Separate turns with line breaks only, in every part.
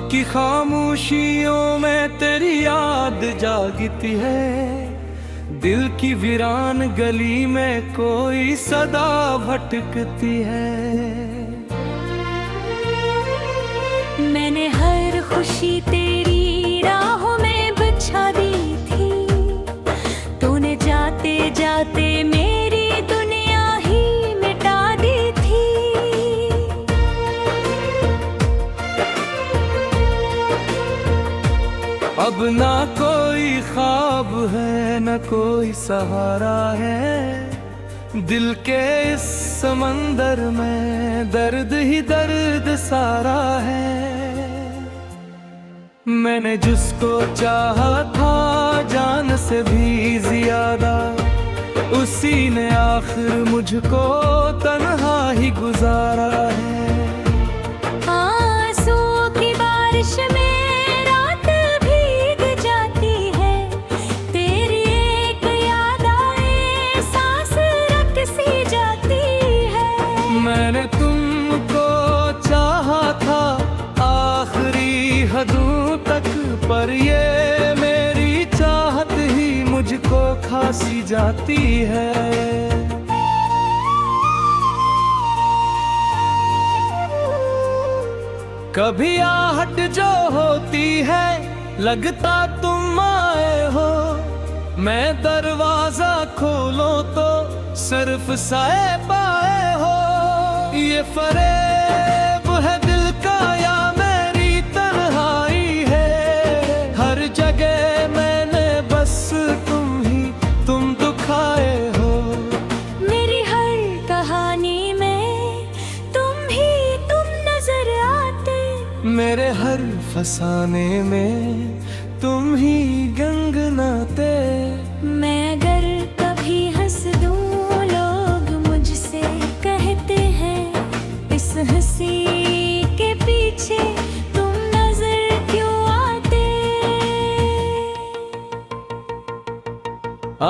की खामोशियों में तेरी याद जागती है। दिल की वीरान गली में कोई सदा भटकती है।
मैंने हर खुशी तेरी राहों में बिछा दी थी। तूने जाते जाते मेरी दुनिया ही मिटा दी थी।
अब ना कोई ख्वाब है न कोई सहारा है। दिल के इस समंदर में दर्द ही दर्द सारा है। मैंने जिसको चाहा था जान से भी ज्यादा, उसी ने आखिर मुझको तन्हा ही गुजारा है।
आंसुओं की बारिश में रात भीग जाती है। तेरी एक याद आए सांस रट सी जाती है।
मैंने तुमको चाहा था आखिरी हदों तक, पर ये मेरी चाहत ही मुझको खासी जाती है। कभी आहट जो होती है लगता तुम आए हो। मैं दरवाजा खोलो तो सिर्फ साए पाए हो। ये फरेब है दिल का या मेरी तन्हाई है। हर जगह मैंने बस तुम दुखाए हो।
मेरी हर कहानी में तुम नजर आते।
मेरे हर फसाने में तुम ही गंगनाते।
मैं अगर कभी हंस दूं लोग मुझसे कहते हैं, इस हंसी के पीछे तुम नजर क्यों आते।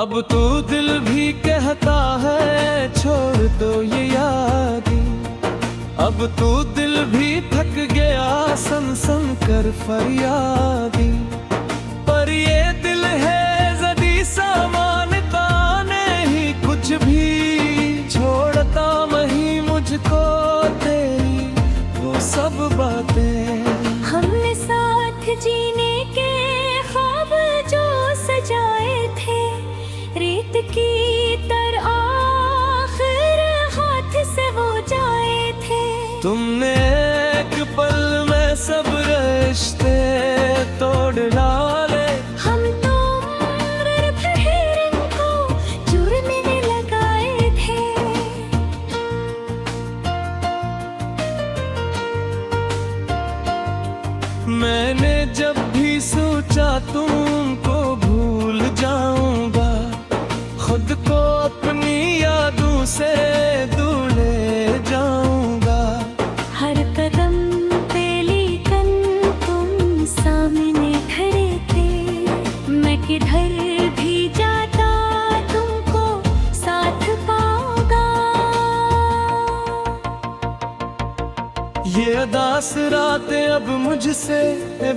अब तो दिल भी कहता है छोड़ दो ये यादें। अब तो दिल भी थक गया सन सन कर फरियादी। पर ये दिल है जदी सामानता नहीं कुछ भी छोड़ता नहीं मुझको तेरी वो सब बातें।
हमने साथ जीने के ख्वाब जो सजाए थे, रेत की तरह आखिर हाथ से वो जाए थे।
तुमने एक पल में सब रिश्ते तोड़ डाले।
हम तो उम्र भर इनको जुर्म लगाए थे।
मैंने जब भी सोचा तुमको भूल जाऊंगा, खुद को अपनी यादों से दूर ले जाऊंगा।
हर कदम पे लेकिन तुम सामने खड़े थे। मैं किधर भी जाता तुमको साथ पाऊंगा।
ये अदास रातें अब मुझसे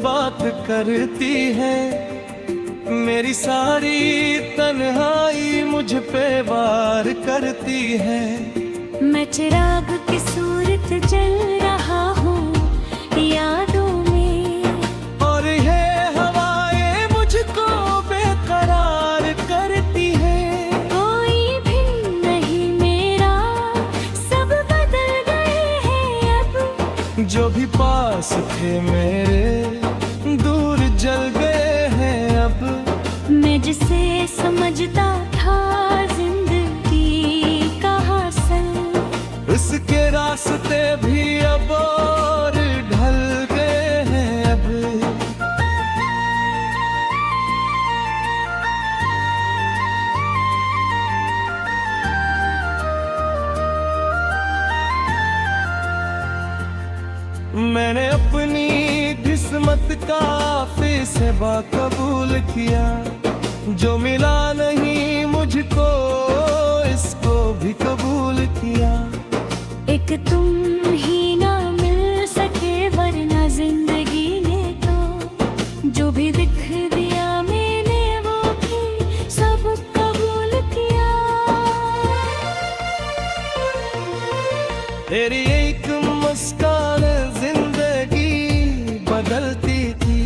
बात करती है। मेरी सारी तन्हाई मुझ पे वार करती है।
मैं चिराग की सूरत जल रहा हूँ यादों में,
और ये हवाएं मुझको बेकरार करती है।
कोई भी नहीं मेरा, सब बदल गए हैं अब।
जो भी पास थे मेरे दूर जल गए हैं अब।
मैं जिसे समझता था जिंदगी का हासिल,
उसके रास्ते भी अब और ढल गए हैं अब। मैंने अपनी किस्मत का फैसला कबूल किया। जो मिला नहीं मुझको इसको भी कबूल किया।
एक तुम ही ना मिल सके वरना जिंदगी
तेरी एक मुस्कान जिंदगी बदलती थी,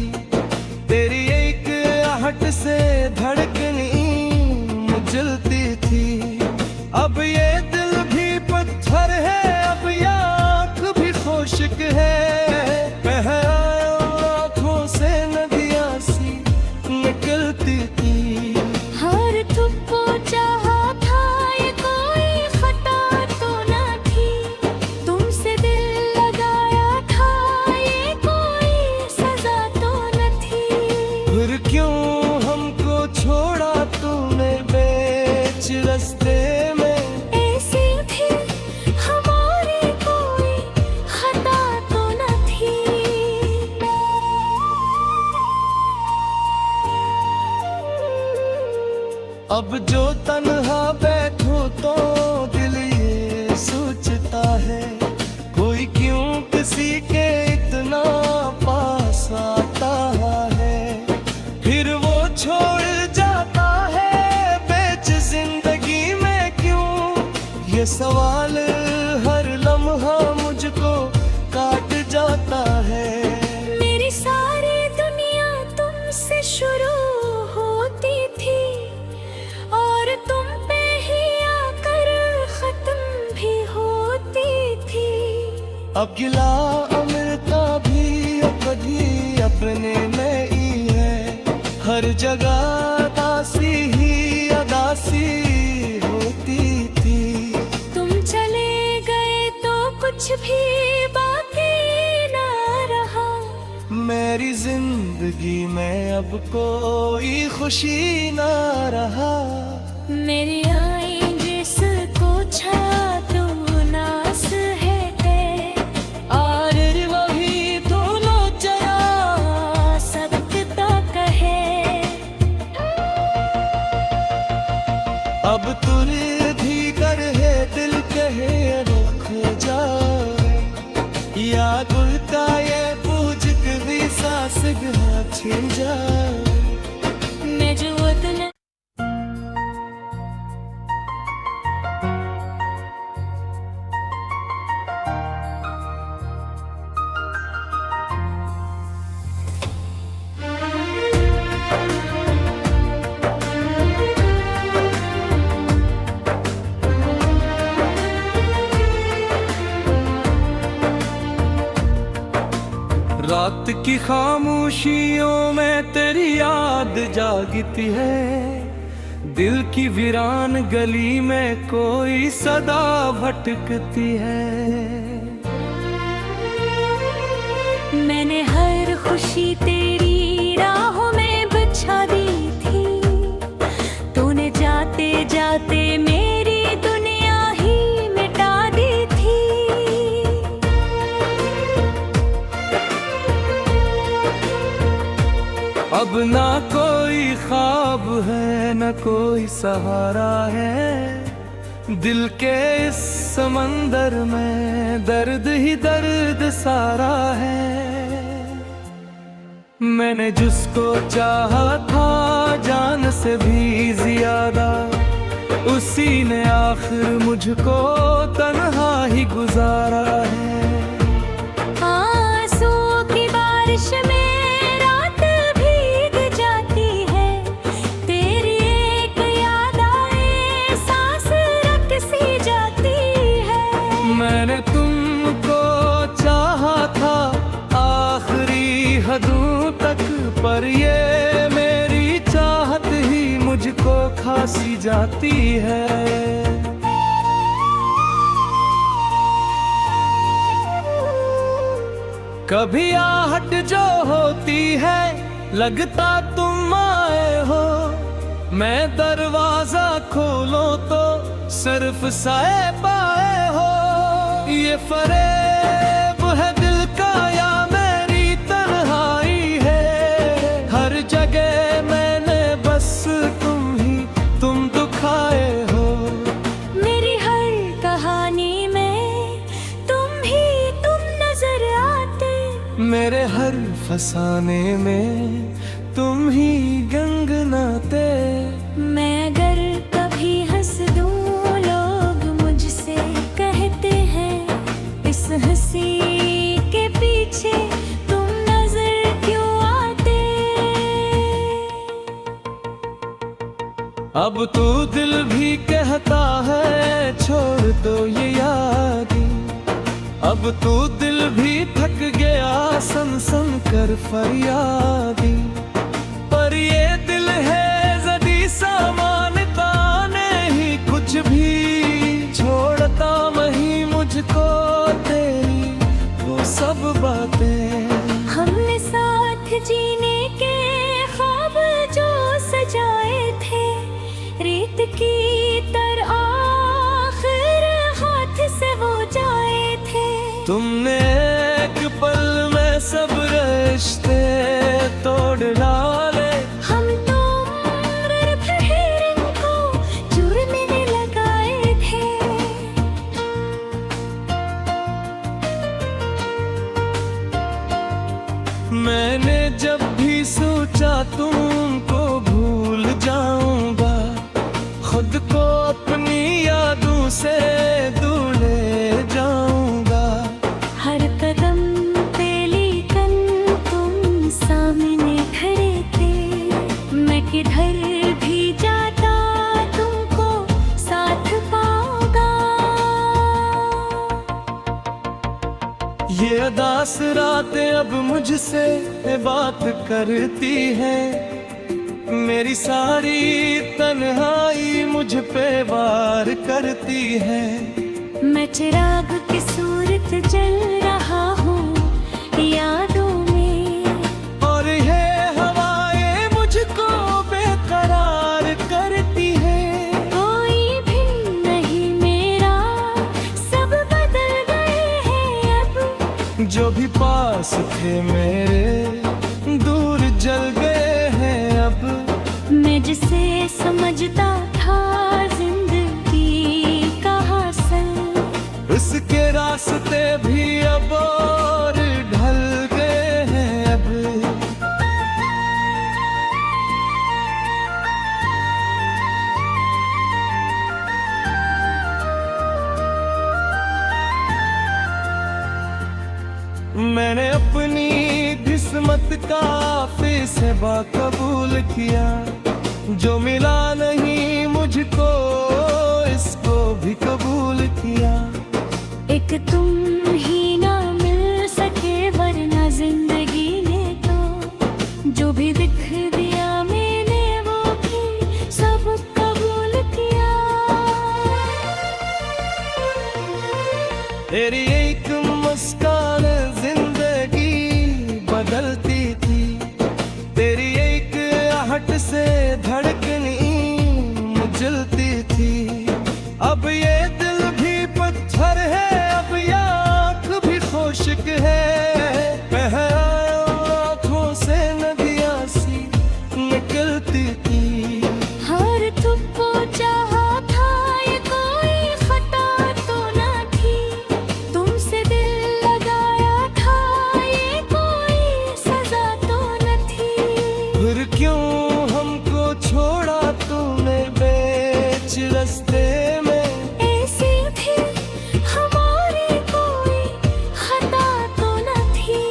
तेरी एक आहट से धड़कनी मुझलती थी। अब ये दिल भी पत्थर है, अब ये आँख भी खुश्क है, बह आँखों से नदियाँ सी निकलती थी।
हर तुझको चाहा था, ये कोई खता तो न थी, तुमसे दिल लगाया था, ये कोई सजा तो न थी।
फिर क्यों हमको छोड़ा तूने बीच रास्ते में,
ऐसी थी हमारी कोई खता तो न थी।
अब जो तन्हा बैठो तो दिल ये सोचता है, कोई क्यों किसी के इतना पास आता है। फिर वो छोड़ जाता है बीच जिंदगी में क्यों, ये सवाल हर लम्हा मुझको काट जाता है।
मेरी सारी दुनिया तुमसे शुरू होती थी, और तुम पे ही आकर खत्म भी होती थी।
अब गिला अमृता भी कभी अपने में ही है, हर जगह दासी ही अदासी होती थी।
तुम चले गए तो कुछ भी बाकी ना रहा,
मेरी जिंदगी में अब कोई खुशी ना रहा।
मेरी आई जिसको छा तो नास है, और वही दोनों चला सबकता कहे।
अब तुर भी कर है दिल कहे रुक जाए, या गुल का ये पूज भी सांस छिन जाए।
मैं जो दिल
रात की खामोशियों में तेरी याद जागती है, दिल की वीरान गली में कोई सदा भटकती है।
मैंने हर खुशी तेरी राहों में बिछा दी थी, तूने जाते जाते मेरी दुनिया ही मिटा दी थी।
अब ना कोई ख्वाब है न कोई सहारा है, दिल के इस समंदर में दर्द ही दर्द सारा है। मैंने जिसको चाहा था जान से भी ज्यादा, उसी ने आखिर मुझको तन्हा ही गुजारा है।
आंसुओं की बारिश में रात भीग जाती है, तेरी एक याद आए सांस रख सी जाती है।
मैंने तुमको चाहा था आखिरी हदों तक, पर ये मेरी चाहत ही मुझको खासी जाती है। कभी आहट जो होती है लगता तुम आए हो, मैं दरवाजा खोलो तो सिर्फ साए पाए हो। ये फरेब है दिल का या मेरी तन्हाई है, हर जगह मैंने बस तुम दुखाए हो।
मेरी हर कहानी में तुम नजर आते,
मेरे हर फसाने में तुम ही गंगनाते।
मैं अगर कभी हंस दूं लोग मुझसे कहते हैं,
अब तू दिल भी कहता है छोड़ दो ये यादी। अब तू दिल भी थक गया सन सन कर फरियादी। पर ये दिल है जदी सामानता नहीं कुछ भी छोड़ता नहीं मुझको तेरी वो सब बातें।
हमने साथ जीने के ख्वाब जो सजाए थे रेत की तरह आखिर हाथ से वो जाए थे।
तुमने एक पल में सब रिश्ते तोड़ डाले।
हम तो उम्र भर इनको जुर्म लगाए थे।
मैंने जब भी सोचा तुमको भूल जाऊंगा खुद को अपनी यादों से दूर ले जाऊंगा।
हर कदम पे लेकिन तुम सामने खड़े थे। मैं किधर भी जाता तुमको साथ पाऊंगा।
ये अदास रातें अब मुझसे बात करती है। मेरी सारी तन्हाई मुझ पे वार करती है।
मैं चिराग की सूरत जल रहा हूँ यादों में।
और ये हवाएं मुझको बेकरार करती है।
कोई भी नहीं मेरा सब बदल गए हैं अब।
जो भी पास थे मेरे दूर जल गए हैं अब।
मैं जिसे समझता था जिंदगी का हासिल
उसके रास्ते भी अब और ढल गए हैं अब। मैंने अपनी किस्मत का फैसला कबूल किया। जो मिला नहीं मुझको इसको भी कबूल किया।
एक तुम ही ना मिल सके वरना जिंदगी ने तो जो भी दिख दिया मैंने वो भी सब कबूल किया।
तेरी एक मुस्कान जिंदगी बदलती थी। तेरी एक आहट से धड़कनी मचलती थी। अब ये दिल भी पत्थर है अब ये आँख भी खुश्क है। बह आँखों से नदियाँ सी निकलती थी।
हर तुमको चाहा था ये कोई खता तो ना थी। तुमसे दिल लगाया था ये कोई सजा तो न थी।
फिर क्यों हमको छोड़ा तूने बेच रास्ते में।
ऐसी थी हमारी कोई खता तो न थी।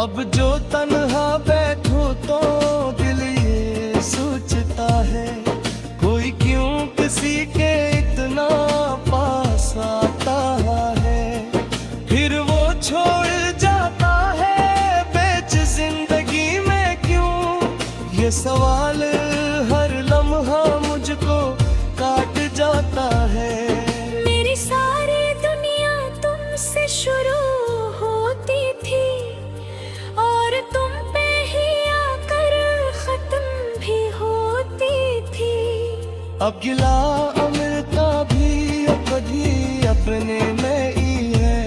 अब जो तन्हा बैठो तो दिल ये सोचता है कोई क्यों किसी के इतना पास आता है। फिर वो छोड़ जाता है बेच जिंदगी में क्यों। ये सवाल हर लम्हा मुझको काट जाता है।
मेरी सारी दुनिया तुमसे शुरू होती थी और तुम पे ही आकर खत्म भी होती थी।
अब गिला अमृता भी कभी अपने में ही है।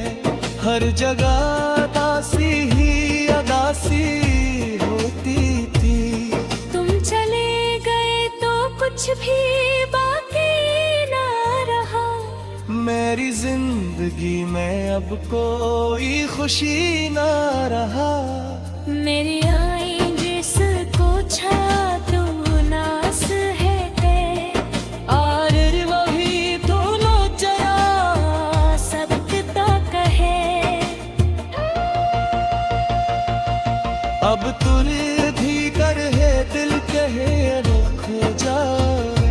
हर जगह दासी ही अदासी होती थी।
तुम चले गए तो कुछ भी बाकी ना रहा।
मेरी जिंदगी में अब कोई खुशी ना रहा।
मेरी आई जिसको छा तू नास है ते
और वही दोनों जया
सबकता कहे।
अब तुल भी कर है दिल कहे रखो जाए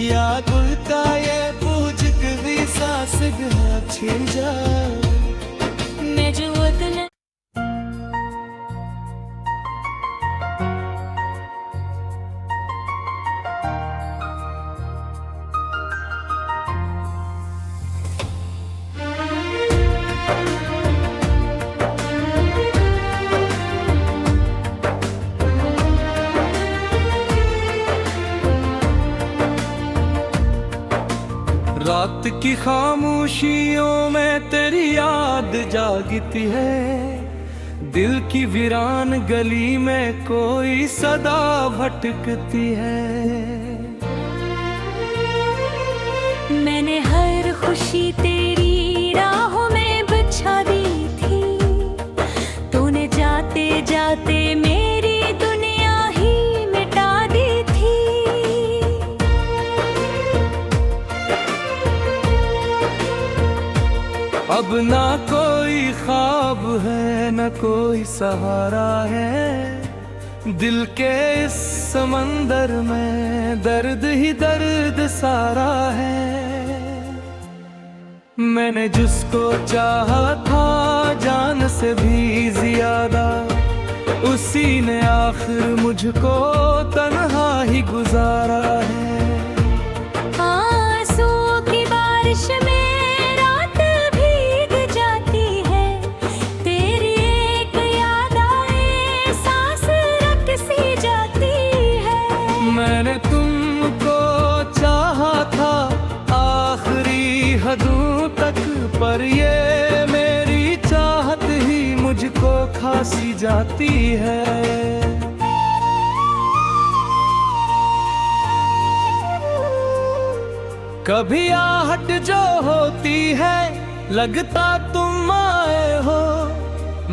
या गुल का ये पूज कभी सांस गया छिड़ जाए
मैं जो उतना
रात की खामोशियों में तेरी याद जागती है दिल की वीरान गली में कोई सदा भटकती है
मैंने हर खुशी तेरी राहों में बिछा दी थी तूने जाते जाते मेरी दुनिया ही मिटा दी थी
अब ना कोई ख्वाब है न कोई सहारा है दिल के इस समंदर में दर्द ही दर्द सारा है मैंने जिसको चाहा था जान से भी ज्यादा उसी ने आखिर मुझको तन्हा ही गुजारा है
आंसुओं की बारिश में
मैंने तुमको चाहा था आखिरी हदों तक पर ये मेरी चाहत ही मुझको खासी जाती है कभी आहट जो होती है लगता तुम आए हो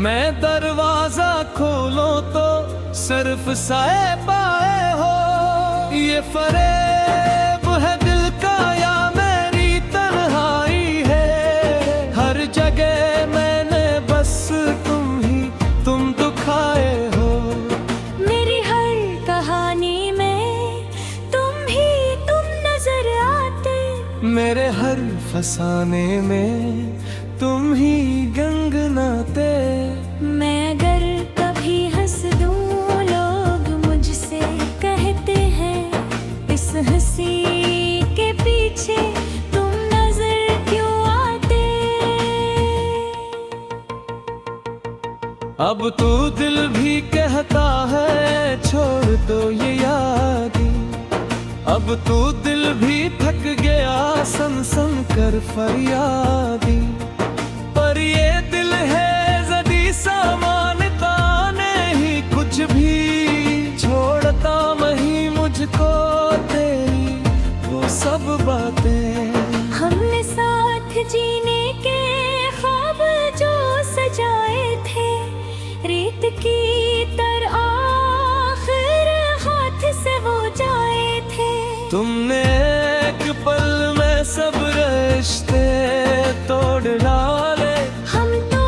मैं दरवाजा खोलो तो सिर्फ साए पाए हो ये फरेब है दिल का या मेरी तन्हाई है हर जगह मैंने बस तुम दुखाए हो
मेरी हर कहानी में तुम नजर आते
मेरे हर फसाने में तुम ही गंगनाते
मैं अगर कभी हंस दूं लोग मुझसे कहते हैं इस हंसी के पीछे तुम नजर क्यों आते
अब तो दिल भी कहता है छोड़ दो ये यादें अब तो दिल भी थक गया सन सन कर फरियादी पर ये दिल है जदी सामानता नहीं कुछ भी छोड़ता नहीं मुझको तेरी वो सब बातें
हमने साथ जीने के ख्वाब जो सजाए थे रेत की तरह आखिर हाथ से वो जाए थे
तुमने एक पल में सब रिश्ते तोड़ डाले
हम तो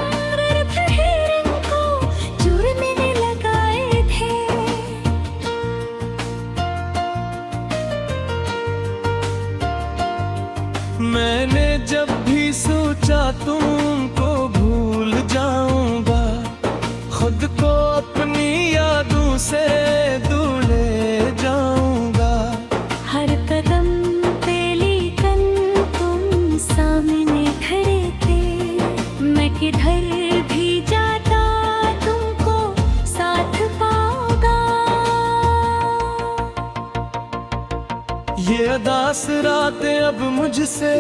उम्र भर इनको जुड़ने लगाए थे
मैंने जब भी सोचा तुमको भूल जाऊंगा खुद को अपनी यादों से दूर ले जाऊंगा
हर कदम पे लेकिन तुम सामने खड़े थे मैं किधर भी जाता तुमको साथ पाऊंगा
ये अदास रातें अब मुझसे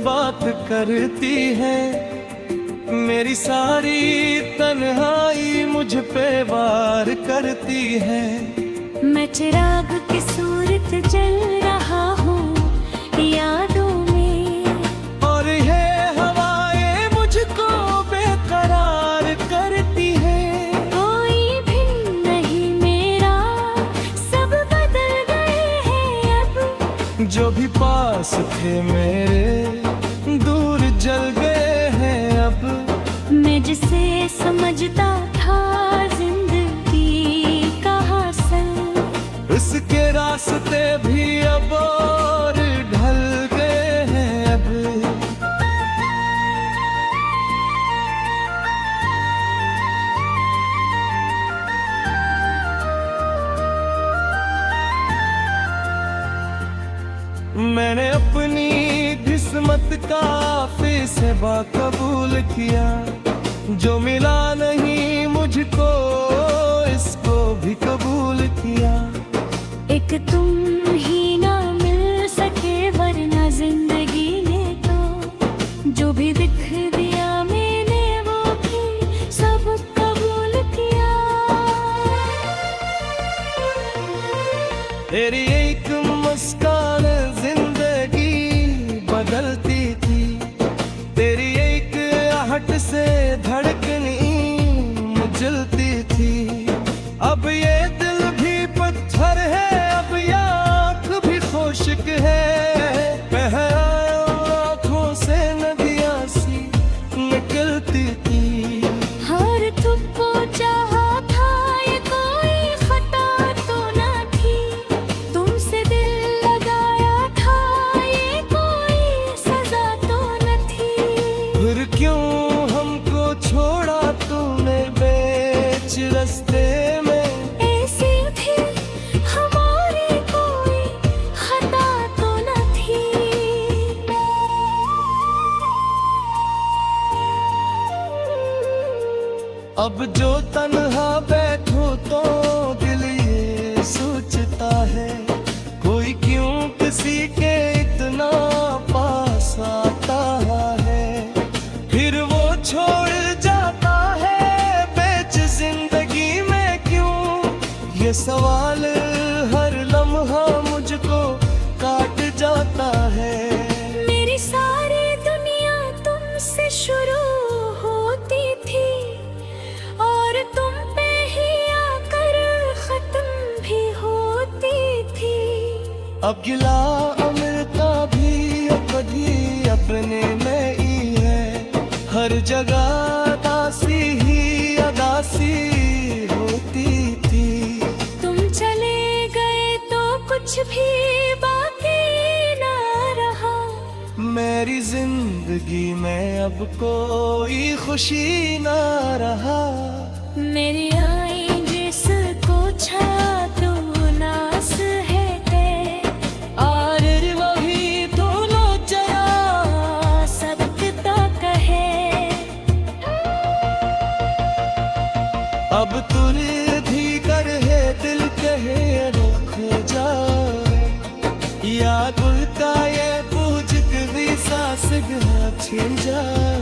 बात करती हैं मेरी सारी तन्हाई मुझ पे वार करती है
मैं चिराग की सूरत जल रहा हूँ यादों में
और ये हवाएं मुझको बेकरार करती है
कोई भी नहीं मेरा सब बदल गए हैं अब
जो भी पास थे मेरे दूर जल गए हैं अब
मैं जिसे समझता था
काफी से बाकबूल किया। जो मिला नहीं मुझको इसको भी कबूल किया।
एक तुम ही ना मिल सके वरना जिंदगी ने तो जो भी दिख दिया मैंने वो भी सब कबूल किया।
तेरी एक मुस्कान जिंदगी बदलती थी। तेरी एक आहट से धड़कनी जलती थी। अब ये दिल भी पत्थर है, अब ये आँख भी खुश्क है। बह आँखों से नदियाँ सी निकलती थी।
हर तुझको चाहा था ये कोई खता तो न थी। तुमसे दिल लगाया था ये कोई सजा तो न थी।
फिर क्यों हमको छोड़ा तूने बीच रास्ते में।
ऐसी थी हमारी कोई खता तो न थी।
अब जो तन्हा बैठो तो दिल ये सोचता है कोई क्यों किसी के इतना पास आता है। फिर वो छोड़ जाता है बेच जिंदगी में क्यों। ये सवाल हर लम्हा मुझको काट जाता है।
मेरी सारी दुनिया तुमसे शुरू होती थी और तुम पे ही आकर खत्म भी होती थी।
अब गिला अमृता भी कभी अपने में ही है। हर जगह दासी ही अदासी होती थी।
तुम चले गए तो कुछ भी बाकी ना रहा।
मेरी जिंदगी में अब कोई खुशी ना रहा।
मेरी आई जिसको छा तू नास है ते
और वही तो लो जया
सबकता कहे।
अब तुर भी कर है दिल कहे रुक जाए। या गुल का ये पूछ भी सांस गया छिन जाए।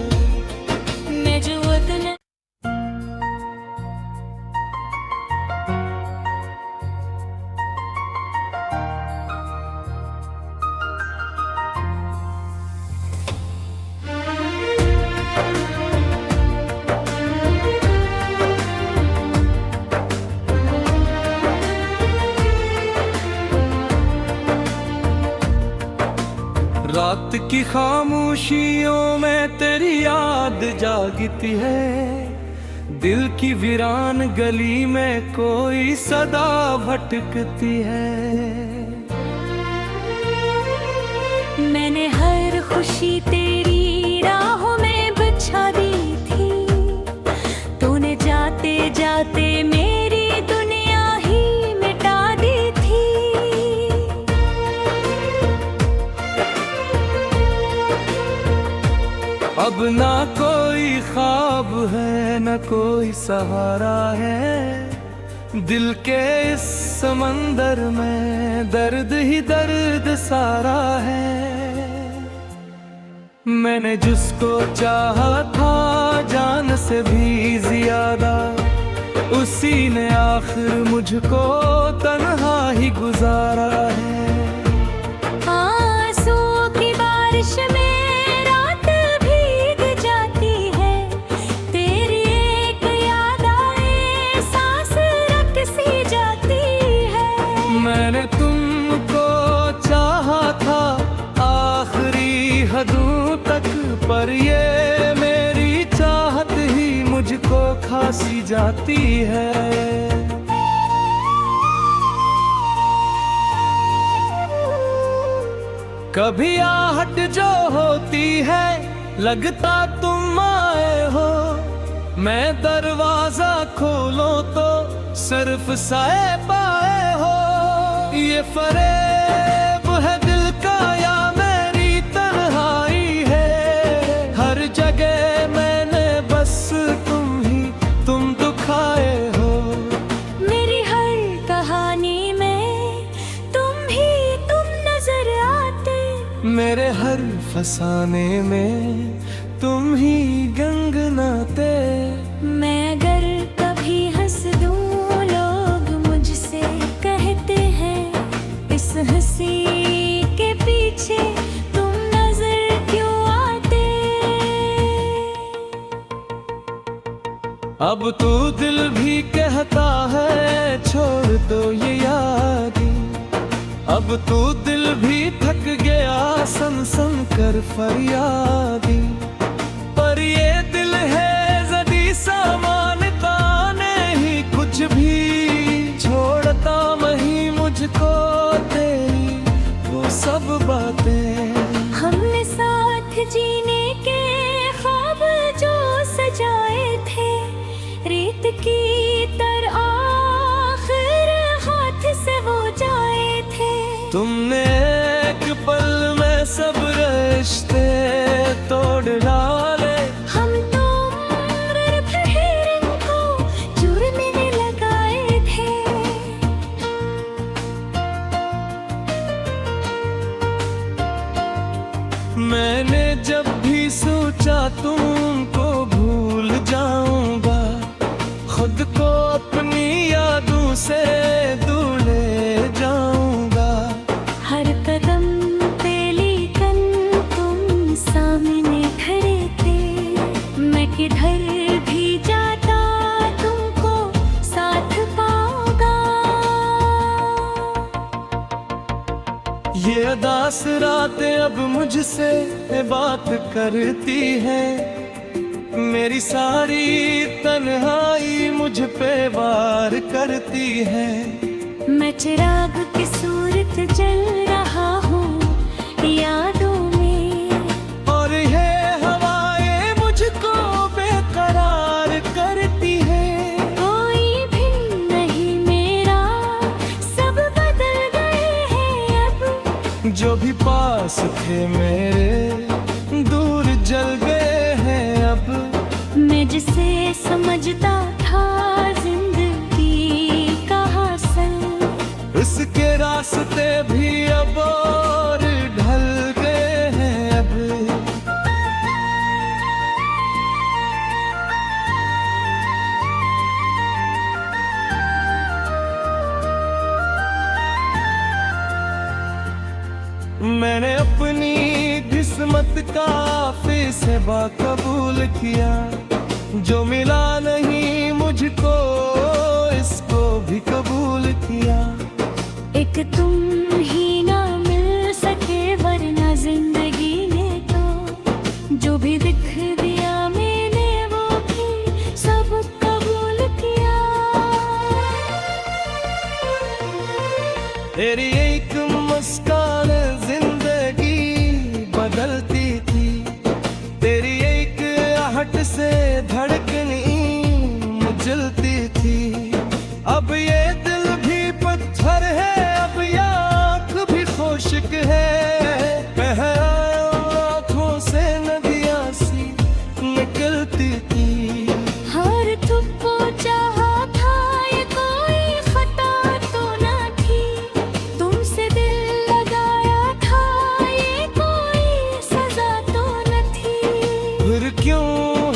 मैं जो उतना
रात की खामोशियों में तेरी याद जागती है। दिल की वीरान गली में कोई सदा भटकती है।
मैंने हर खुशी तेरी राहों में बिछा दी थी। तूने जाते जाते मेरी दुनिया ही मिटा दी थी।
अब ना कोई ख्वाब है न कोई सहारा है। दिल के इस समंदर में दर्द ही दर्द सारा है। मैंने जिसको चाहा था जान से भी ज्यादा उसी ने आखिर मुझको तन्हा ही गुजारा है।
आंसुओं की बारिश में रात भीग जाती है। तेरी एक याद आए सांस रख सी जाती है।
मैंने तुमको चाहा था आखिरी हदों तक पर ये मेरी चाहत ही मुझको खासी जाती है। कभी आहट जो होती है लगता तुम आए हो। मैं दरवाजा खोलो तो सिर्फ साए पाए हो। ये फरेब है दिल का या मेरी तन्हाई है। फसाने में तुम ही गंगनाते।
मैं अगर कभी हंस दूं लोग मुझसे कहते हैं इस हंसी के पीछे तुम नजर क्यों आते।
अब तो दिल भी कहता है छोड़ दो ये यादें। अब तो दिल भी थक गया सन सन कर फरियादी। पर ये दिल है जदी सामानता नहीं कुछ भी छोड़ता नहीं मुझको तेरी वो सब बातें।
हमने साथ जीने के ख्वाब जो सजाए थे रेत की तरह आखिर हाथ से वो जाए थे।
तुमने एक पल में सब रिश्ते तोड़ डाले।
हम तो उम्र भर इनको जुड़ने लगाए थे।
मैंने जब भी सोचा तुमको भूल जाऊंगा खुद को अपनी यादों से दूर ले जाऊंगा।
हर कदम पे लेकिन तुम सामने खड़े थे। मैं किधर भी जाता तुमको साथ पाऊंगा।
ये अदास रातें अब मुझसे बात करती हैं। मेरी सारी तन्हाई मुझ पे वार करती है।
मैं चिराग की सूरत जल रहा हूँ यादों में।
और ये हवाएं मुझको बेकरार करती है।
कोई भी नहीं मेरा सब बदल गए हैं अब।
जो भी पास थे मेरे दूर जल गए हैं अब।
मैं जिसे समझता था जिंदगी का हासिल
उसके रास्ते भी अब और ढल गए हैं अब। मैंने अपनी किस्मत का फैसला कबूल किया। जो मिला नहीं मुझको इसको भी कबूल किया।
एक तुम ही ना मिल सके वरना जिंदगी ने तो जो भी दिख दिया मैंने वो भी सब कबूल किया।
तेरी एक मुस्कान जिंदगी बदलती थी। तेरी एक आहट से धड़कनी जलती थी। अब ये दिल भी पत्थर है अब ये आँख भी खुश्क है। कह आँखों से नदियाँ सी निकलती थी।
हर तुमको चाहा था ये कोई खता तो ना थी। तुमसे दिल लगाया था ये कोई सजा तो न थी।
फिर क्यों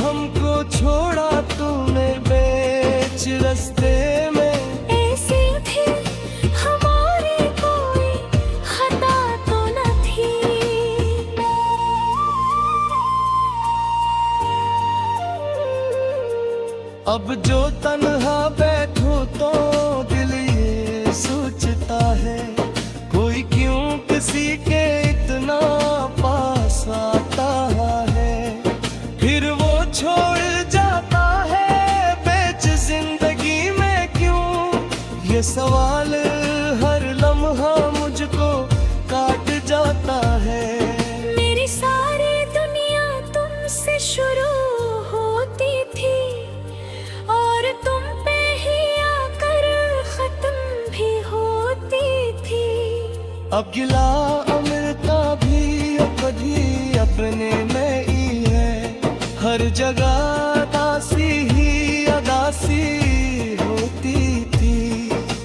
हमको छोड़ा तूने बेच रास्ते में।
ऐसी थी हमारी कोई खता तो न थी।
अब जो तन्हा बैठो तो दिल ये सोचता है कोई क्यों किसी के इतना पास आता है। फिर वो छोड़ जाता है बेच जिंदगी में क्यों। ये सवाल हर लम्हा मुझको काट जाता है।
मेरी सारी दुनिया तुमसे शुरू होती थी और तुम पे ही आकर खत्म भी होती थी।
अब गिला अमृता भी कभी अपने में ही है। हर जगह दासी ही अदासी होती थी।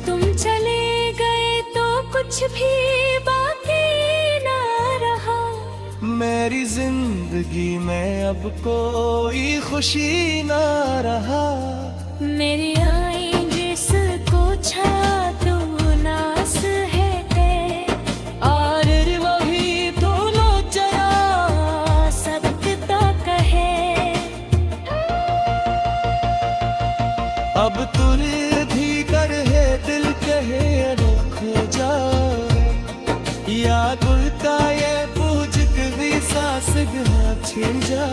तुम चले गए तो कुछ भी बाकी ना रहा।
मैं मेरी जिंदगी में अब कोई खुशी ना रहा।
मेरी आई जिसको छा तू नास है ते
और वही तो लोचया
सबकता कहे।
अब तुर धी कर है दिल कहे रुक जा, या गुल का ये पूज भी सांस छिन जा।